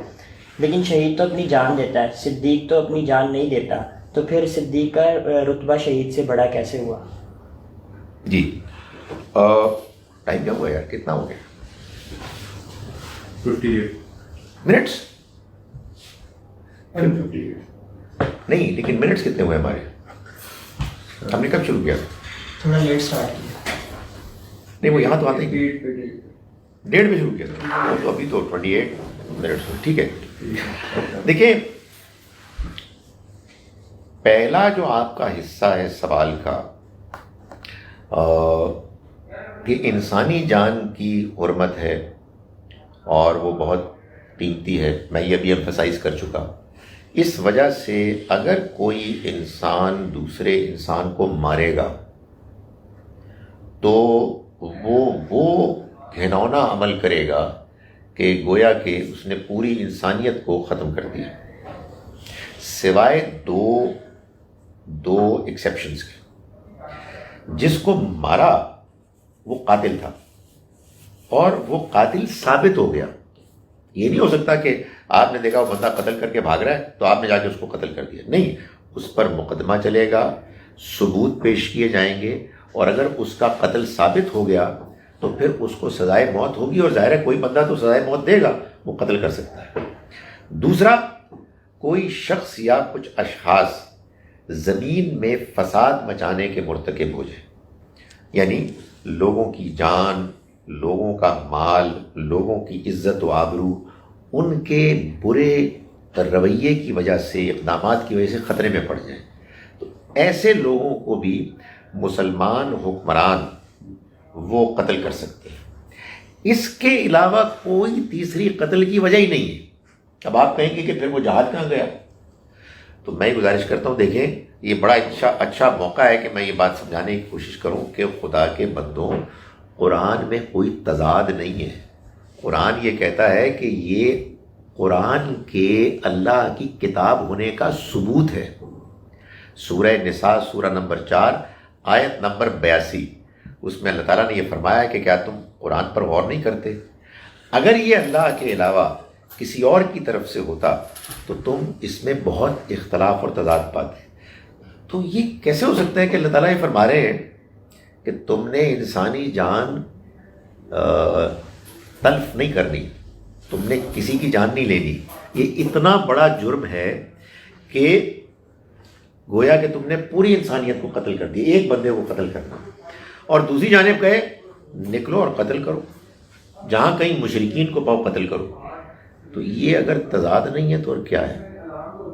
لیکن شہید تو اپنی جان دیتا ہے، صدیق تو اپنی جان نہیں دیتا، تو پھر صدیق کا رتبہ شہید سے بڑا کیسے ہوا؟ جی ٹائم کیا ہوا یار، کتنا ہو گیا؟ 58 منٹس نہیں، لیکن منٹس کتنے ہوئے ہمارے؟ ہم نے کب شروع کیا تھا؟ تھوڑا لیٹ سٹارٹ کیا۔ نہیں وہ یہاں تو آتے ہیں 1:30 پہ شروع کیا تھا، تو ابھی تو 28 منٹس۔ ٹھیک ہے، دیکھیں پہلا جو آپ کا حصہ ہے سوال کا کہ انسانی جان کی حرمت ہے اور وہ بہت قیمتی ہے، میں یہ بھی ایمفسائز کر چکا۔ اس وجہ سے اگر کوئی انسان دوسرے انسان کو مارے گا تو وہ گھنونا عمل کرے گا کہ گویا کہ اس نے پوری انسانیت کو ختم کر دیا، سوائے دو ایکسیپشنز کے۔ جس کو مارا وہ قاتل تھا اور وہ قاتل ثابت ہو گیا۔ یہ نہیں ہو سکتا کہ آپ نے دیکھا وہ بندہ قتل کر کے بھاگ رہا ہے تو آپ نے جا کے اس کو قتل کر دیا، نہیں، اس پر مقدمہ چلے گا، ثبوت پیش کیے جائیں گے، اور اگر اس کا قتل ثابت ہو گیا تو پھر اس کو سزائے موت ہوگی، اور ظاہر ہے کوئی بندہ تو سزائے موت دے گا، وہ قتل کر سکتا ہے۔ دوسرا، کوئی شخص یا کچھ اشخاص زمین میں فساد مچانے کے مرتکب ہو جائے، یعنی لوگوں کی جان، لوگوں کا مال، لوگوں کی عزت و آبرو ان کے برے رویے کی وجہ سے، اقدامات کی وجہ سے خطرے میں پڑ جائیں، تو ایسے لوگوں کو بھی مسلمان حکمران وہ قتل کر سکتے ہیں۔ اس کے علاوہ کوئی تیسری قتل کی وجہ ہی نہیں ہے۔ اب آپ کہیں گے کہ پھر وہ جہاد کہاں گیا؟ تو میں گزارش کرتا ہوں، دیکھیں یہ بڑا اچھا موقع ہے کہ میں یہ بات سمجھانے کی کوشش کروں کہ خدا کے بندوں، قرآن میں کوئی تضاد نہیں ہے۔ قرآن یہ کہتا ہے کہ یہ قرآن کے اللہ کی کتاب ہونے کا ثبوت ہے۔ سورہ نساء سورہ نمبر 4 آیت نمبر 82، اس میں اللہ تعالیٰ نے یہ فرمایا کہ کیا تم قرآن پر غور نہیں کرتے؟ اگر یہ اللہ کے علاوہ کسی اور کی طرف سے ہوتا تو تم اس میں بہت اختلاف اور تضاد پاتے۔ تو یہ کیسے ہو سکتا ہے کہ اللہ تعالیٰ یہ فرما رہے ہیں کہ تم نے انسانی جان تلف نہیں کرنی، تم نے کسی کی جان نہیں لینی؟ یہ اتنا بڑا جرم ہے کہ گویا کہ تم نے پوری انسانیت کو قتل کر دیا، ایک بندے کو قتل کرنا، اور دوسری جانب کہے نکلو اور قتل کرو، جہاں کہیں مشرکین کو پاؤ قتل کرو۔ تو یہ اگر تضاد نہیں ہے تو اور کیا ہے؟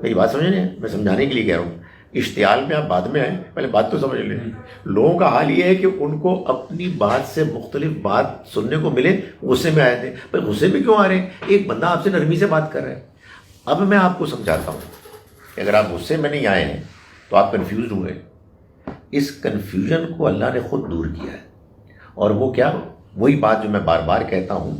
میری بات سمجھ رہے ہیں؟ میں سمجھانے کے لیے کہہ رہا ہوں، اشتعال میں آپ بعد میں آئیں، پہلے بات تو سمجھ لیں۔ لوگوں کا حال یہ ہے کہ ان کو اپنی بات سے مختلف بات سننے کو ملے، غصے میں آئے تھے۔ بھائی غصے میں کیوں آ رہے ہیں؟ ایک بندہ آپ سے نرمی سے بات کر رہا ہے۔ اب میں آپ کو سمجھاتا ہوں کہ اگر آپ غصے میں نہیں آئے ہیں تو آپ کنفیوزڈ ہوئے، اس کنفیوژن کو اللہ نے خود دور کیا ہے، اور وہ کیا؟ وہی بات جو میں بار بار کہتا ہوں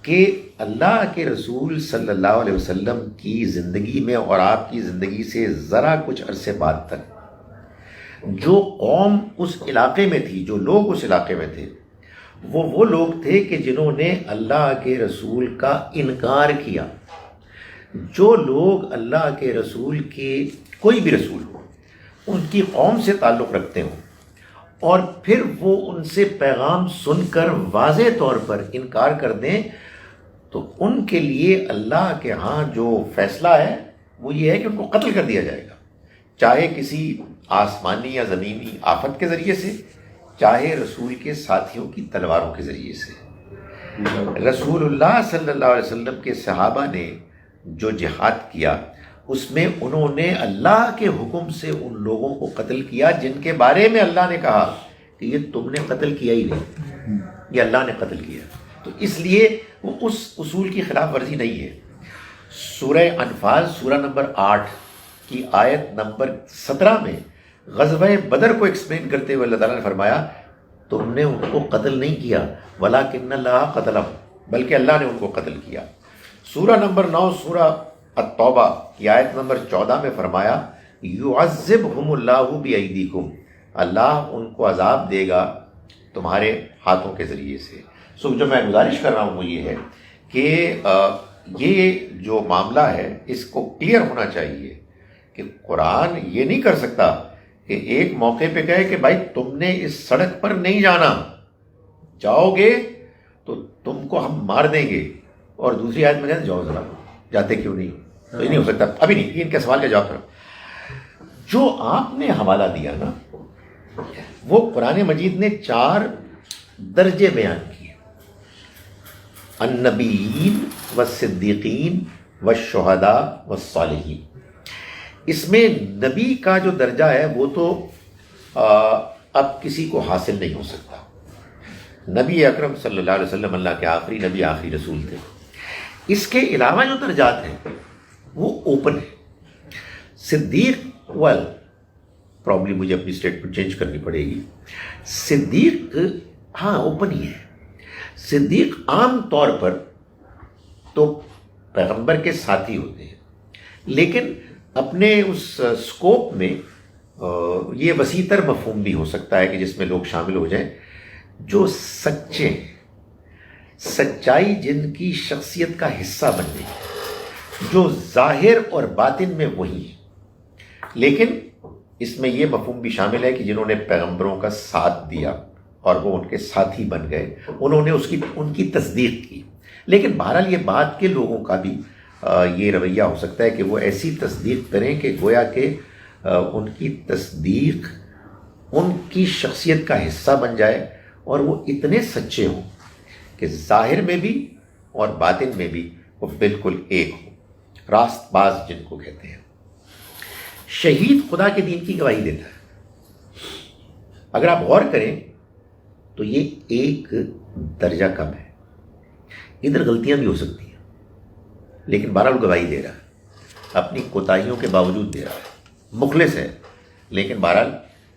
کہ اللہ کے رسول صلی اللہ علیہ وسلم کی زندگی میں اور آپ کی زندگی سے ذرا کچھ عرصے بعد تک جو قوم اس علاقے میں تھی، جو لوگ اس علاقے میں تھے، وہ لوگ تھے کہ جنہوں نے اللہ کے رسول کا انکار کیا۔ جو لوگ اللہ کے رسول کے، کوئی بھی رسول ہو، ان کی قوم سے تعلق رکھتے ہوں اور پھر وہ ان سے پیغام سن کر واضح طور پر انکار کر دیں، تو ان کے لیے اللہ کے ہاں جو فیصلہ ہے وہ یہ ہے کہ ان کو قتل کر دیا جائے گا، چاہے کسی آسمانی یا زمینی آفت کے ذریعے سے، چاہے رسول کے ساتھیوں کی تلواروں کے ذریعے سے۔ رسول اللہ صلی اللہ علیہ وسلم کے صحابہ نے جو جہاد کیا اس میں انہوں نے اللہ کے حکم سے ان لوگوں کو قتل کیا جن کے بارے میں اللہ نے کہا کہ یہ تم نے قتل کیا ہی نہیں، یہ اللہ نے قتل کیا. تو اس لیے وہ اس اصول کی خلاف ورزی نہیں ہے. سورہ انفال سورہ نمبر 8 کی آیت نمبر 17 میں غزوہ بدر کو ایکسپلین کرتے ہوئے اللہ تعالیٰ نے فرمایا تم نے ان کو قتل نہیں کیا وَلَٰكِنَّ اللَّهَ قَتَلَهُمْ، بلکہ اللہ نے ان کو قتل کیا. سورہ نمبر 9 سورہ التوبہ کی آیت نمبر 14 میں فرمایا يُعَذِّبْهُمُ اللَّهُ بِأَيْدِيكُمْ، اللہ ان کو عذاب دے گا تمہارے ہاتھوں کے ذریعے سے. سو جو میں گزارش کر رہا ہوں وہ یہ ہے کہ یہ جو معاملہ ہے اس کو کلیئر ہونا چاہیے کہ قرآن یہ نہیں کر سکتا کہ ایک موقع پہ کہے کہ بھائی تم نے اس سڑک پر نہیں جانا، جاؤ گے تو تم کو ہم مار دیں گے، اور دوسری آیت میں کہتے جاؤ ذرا، جاتے کیوں نہیں؟ تو یہ نہیں ہو سکتا. ابھی نہیں، ان کے سوال کا جواب کرو. جو آپ نے حوالہ دیا نا وہ قرآن مجید نے 4 درجے بیان کیے، النبیین والصدیقین والشہداء والصالحین. اس میں نبی کا جو درجہ ہے وہ تو اب کسی کو حاصل نہیں ہو سکتا. نبی اکرم صلی اللہ علیہ وسلم اللہ کے آخری نبی، آخری رسول تھے. اس کے علاوہ جو درجات ہیں وہ اوپن ہے. صدیق پرابلی مجھے اپنی اسٹیٹمنٹ چینج کرنی پڑے گی. صدیق ہاں اوپن ہی ہے. صدیق عام طور پر تو پیغمبر کے ساتھی ہوتے ہیں، لیکن اپنے اس سکوپ میں یہ وسیع تر مفہوم بھی ہو سکتا ہے کہ جس میں لوگ شامل ہو جائیں جو سچے ہیں، سچائی جن کی شخصیت کا حصہ بن گئی، جو ظاہر اور باطن میں وہی ہے. لیکن اس میں یہ مفہوم بھی شامل ہے کہ جنہوں نے پیغمبروں کا ساتھ دیا اور وہ ان کے ساتھی بن گئے، انہوں نے ان کی تصدیق کی. لیکن بہرحال یہ بات کے لوگوں کا بھی یہ رویہ ہو سکتا ہے کہ وہ ایسی تصدیق کریں کہ گویا کہ ان کی تصدیق ان کی شخصیت کا حصہ بن جائے اور وہ اتنے سچے ہوں کہ ظاہر میں بھی اور باطن میں بھی وہ بالکل ایک ہو، راست باز جن کو کہتے ہیں. شہید خدا کے دین کی گواہی دیتا ہے. اگر آپ غور کریں تو یہ ایک درجہ کم ہے. ادھر غلطیاں بھی ہو سکتی ہیں لیکن بہرحال گواہی دے رہا ہے، اپنی کوتاہیوں کے باوجود دے رہا ہے. مخلص ہے لیکن بہرحال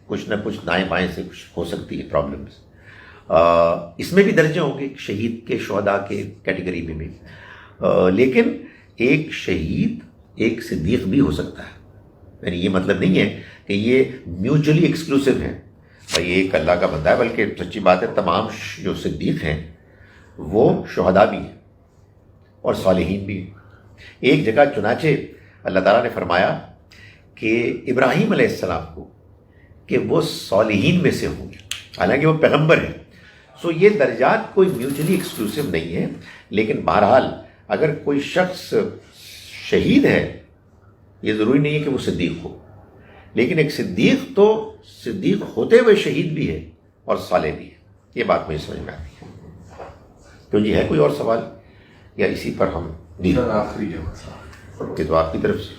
کچھ نہ کچھ دائیں بائیں سے کچھ ہو سکتی ہے پرابلمس. اس میں بھی درجے ہوں گے شہید کے، شہداء کے کیٹیگری میں بھی. لیکن ایک شہید ایک صدیق بھی ہو سکتا ہے. یعنی یہ مطلب نہیں ہے کہ یہ میوچلی ایکسکلوسیو ہے، بھائی ایک اللہ کا بندہ ہے، بلکہ سچی بات ہے تمام جو صدیق ہیں وہ شہداء بھی ہیں اور صالحین بھی ہیں. ایک جگہ چنانچہ اللہ تعالیٰ نے فرمایا کہ ابراہیم علیہ السلام کو کہ وہ صالحین میں سے ہوں گے، حالانکہ وہ پیغمبر ہیں. سو یہ درجات کوئی میوچلی ایکسکلوسیو نہیں ہے. لیکن بہرحال اگر کوئی شخص شہید ہے یہ ضروری نہیں ہے کہ وہ صدیق ہو، لیکن ایک صدیق تو صدیق ہوتے ہوئے شہید بھی ہے اور صالح بھی ہے. یہ بات مجھے سمجھ میں آتی ہے. تو جی ہے کوئی اور سوال یا اسی پر ہم آخری ہے یہ تو آپ کی طرف سے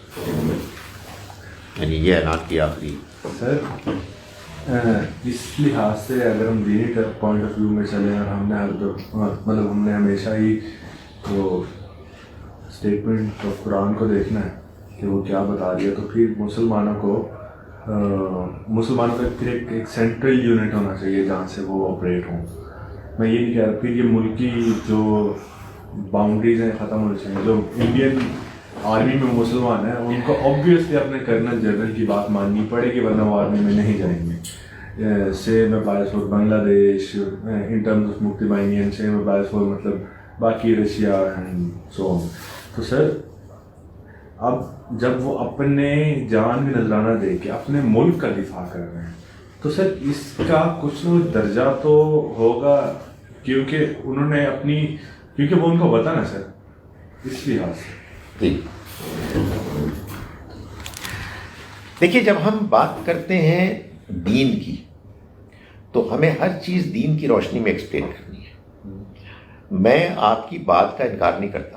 یعنی یہ اعلان کی آخری. سر اس لحاظ سے اگر ہم دینی پوائنٹ آف ویو میں چلیں اور ہم نے ہم نے ہمیشہ ہی وہ اسٹیٹمنٹ آف قرآن کو دیکھنا ہے کہ وہ کیا بتا دیا، تو پھر مسلمانوں کا پھر ایک سینٹرل یونٹ ہونا چاہیے جہاں سے وہ آپریٹ ہوں. میں یہ نہیں کہہ رہا پھر یہ ملکی جو باؤنڈریز ہیں ختم ہونے چاہیے. جو انڈین آرمی میں مسلمان ہیں ان کو آبویسلی اپنے کرنل جنرل کی بات ماننی پڑے گی ورنہ وہ آرمی میں نہیں جائیں گے. Same applies for Bangladesh in terms of Mukti Bahini, same applies for مطلب باقی رشیا اینڈ سو آن. تو سر اب جب وہ اپنے جان میں نذرانہ دے کے اپنے ملک کا دفاع کر رہے ہیں تو سر اس کا کچھ درجہ تو ہوگا، کیونکہ انہوں نے کیونکہ وہ ان کو پتہ نا سر اس لحاظ سے. دیکھیے جب ہم بات کرتے ہیں دین کی تو ہمیں ہر چیز دین کی روشنی میں ایکسپلین کرنی ہے. میں آپ کی بات کا انکار نہیں کرتا،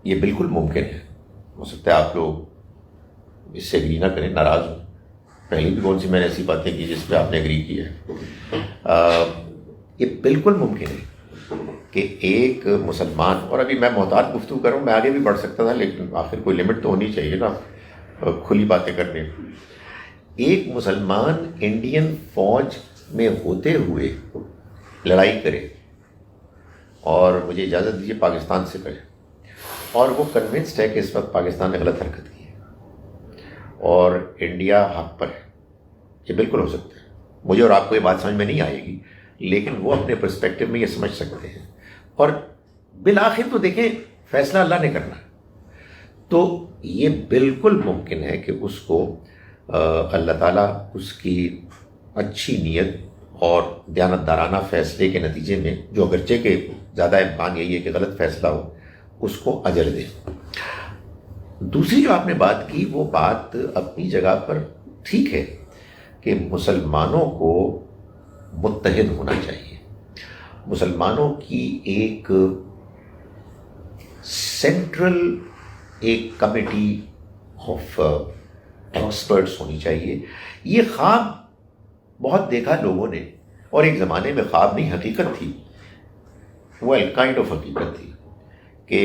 یہ بالکل ممکن ہے. ہو سکتا ہے آپ لوگ اس سے ایگری نہ کریں، ناراض ہوں. پہلے بھی کون سی میں نے ایسی باتیں کی جس پہ آپ نے ایگری کی ہے. یہ بالکل ممکن ہے کہ ایک مسلمان، اور ابھی میں محتاط گفتگو کروں، میں آگے بھی بڑھ سکتا تھا لیکن آخر کوئی لمٹ تو ہونی چاہیے نا کھلی باتیں کرنے. ایک مسلمان انڈین فوج میں ہوتے ہوئے لڑائی کرے اور مجھے اجازت دیجیے پاکستان سے کرے، اور وہ کنونسڈ ہے کہ اس وقت پاکستان نے غلط حرکت کی ہے اور انڈیا حق پر ہے. یہ بالکل ہو سکتا ہے. مجھے اور آپ کو یہ بات سمجھ میں نہیں آئے گی لیکن وہ اپنے پرسپیکٹو میں یہ سمجھ سکتے ہیں. اور بالآخر تو دیکھیں فیصلہ اللہ نے کرنا، تو یہ بالکل ممکن ہے کہ اس کو اللہ تعالیٰ اس کی اچھی نیت اور دیانتدارانہ فیصلے کے نتیجے میں، جو اگرچہ کہ زیادہ امکان یہی ہے کہ غلط فیصلہ ہو، اس کو اجر دے. دوسری جو آپ نے بات کی وہ بات اپنی جگہ پر ٹھیک ہے کہ مسلمانوں کو متحد ہونا چاہیے. مسلمانوں کی ایک سینٹرل ایک کمیٹی آف ایکسپرٹس ہونی چاہیے. یہ خواب بہت دیکھا لوگوں نے، اور ایک زمانے میں خواب نہیں حقیقت تھی، کائنڈ آف حقیقت تھی کہ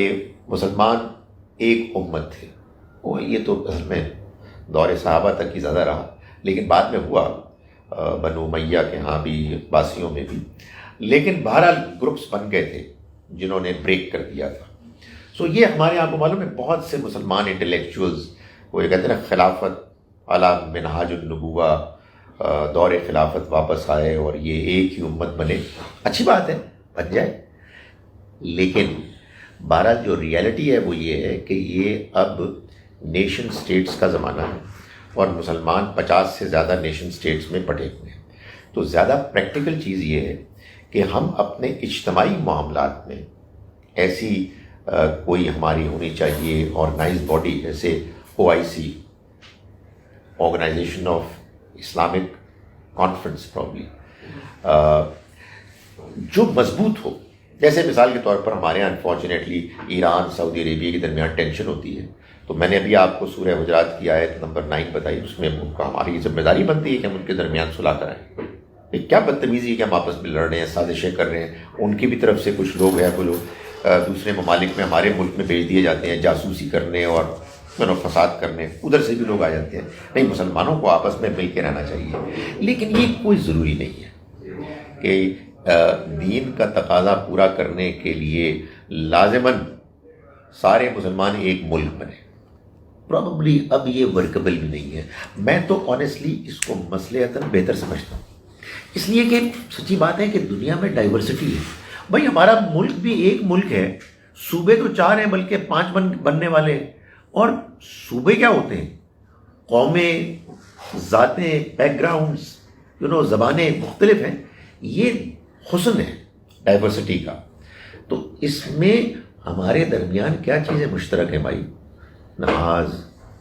مسلمان ایک امت تھے. وہ یہ تو اصل میں دور صحابہ تک ہی زیادہ رہا، لیکن بعد میں ہوا بنو امیہ کے ہاں بھی، عباسیوں میں بھی. لیکن بہرحال گروپس بن گئے تھے جنہوں نے بریک کر دیا تھا. سو یہ ہمارے یہاں کو معلوم ہے بہت سے مسلمان انٹلیکچوئلز، وہ یہ کہتے ہیں نا خلافت علی منہاج النبوہ، دور خلافت واپس آئے اور یہ ایک ہی امت بنے. اچھی بات ہے، بن جائے، لیکن بہرحال جو ریالٹی ہے وہ یہ ہے کہ یہ اب نیشن سٹیٹس کا زمانہ ہے اور مسلمان 50 سے زیادہ نیشن سٹیٹس میں بٹے ہوئے ہیں. تو زیادہ پریکٹیکل چیز یہ ہے کہ ہم اپنے اجتماعی معاملات میں ایسی کوئی ہماری ہونی چاہیے آرگنائز باڈی، جیسے OIC، organisation of Islamic conference probably, جو مضبوط ہو. جیسے مثال کے طور پر ہمارے یہاں انفارچونیٹلی ایران سعودی عربیہ کے درمیان ٹینشن ہوتی ہے، تو میں نے ابھی آپ کو سورہ حجرات کی آیت نمبر 9 بتائی، اس میں ان کا ہماری ذمہ داری بنتی ہے کہ ہم ان کے درمیان صلح کرائیں. یہ کیا بدتمیزی ہے کہ ہم آپس میں لڑ رہے ہیں، سازشیں کر رہے ہیں. ان کی بھی طرف سے کچھ لوگ ہیں، وہ لوگ دوسرے ممالک میں ہمارے ملک میں بھیج دیے جاتے ہیں جاسوسی کرنے اور فساد کرنے، ادھر سے بھی لوگ آ جاتے ہیں. نہیں، مسلمانوں کو آپس میں مل کے رہنا چاہیے. لیکن یہ کوئی ضروری نہیں ہے کہ دین کا تقاضا پورا کرنے کے لیے لازماً سارے مسلمان ایک ملک بنے. پراببلی اب یہ ورکبل بھی نہیں ہے. میں تو آنیسٹلی اس کو مصلحتاً بہتر سمجھتا ہوں، اس لیے کہ سچی بات ہے کہ دنیا میں ڈائیورسٹی ہے. بھائی ہمارا ملک بھی ایک ملک ہے، صوبے تو 4 ہیں بلکہ 5 بننے والے ہیں. اور صوبے کیا ہوتے ہیں؟ قومیں، ذاتیں، بیک گراؤنڈز، زبانیں مختلف ہیں. یہ حسن ہے ڈائیورسٹی کا. تو اس میں ہمارے درمیان کیا چیزیں مشترک ہیں بھائی؟ نماز،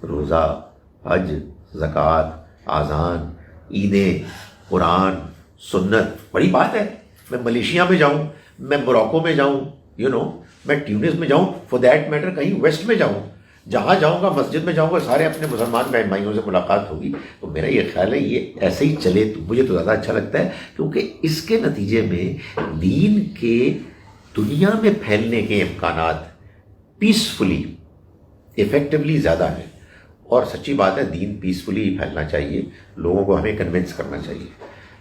روزہ، حج، زکوٰۃ، اذان، عیدیں، قرآن، سنت. بڑی بات ہے. میں ملیشیا میں جاؤں، میں موراکو میں جاؤں، میں ٹیونس میں جاؤں، فور دیٹ میٹر کہیں ویسٹ میں جاؤں، جہاں جاؤں گا مسجد میں جاؤں گا، سارے اپنے مسلمان بہن بھائیوں سے ملاقات ہوگی. تو میرا یہ خیال ہے یہ ایسے ہی چلے تو مجھے تو زیادہ اچھا لگتا ہے، کیونکہ اس کے نتیجے میں دین کے دنیا میں پھیلنے کے امکانات پیسفلی، ایفیکٹولی زیادہ ہیں. اور سچی بات ہے دین پیسفلی ہی پھیلنا چاہیے، لوگوں کو ہمیں کنونس کرنا چاہیے.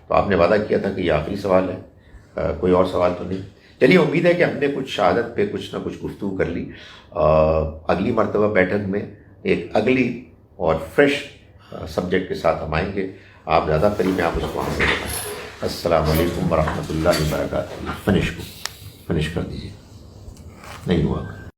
تو آپ نے وعدہ کیا تھا کہ یہ آخری سوال ہے، کوئی اور سوال تو نہیں؟ چلیے، امید ہے کہ ہم نے کچھ شہادت پہ کچھ نہ کچھ گفتگو کر لی. اگلی مرتبہ بیٹھک میں ایک اگلی اور فریش سبجیکٹ کے ساتھ ہم آئیں گے. آپ زیادہ قریب میں آپ اس کو حاصل کریں. السلام علیکم ورحمۃ اللہ وبرکاتہ. فنش کر دیجیے، نہیں ہوا.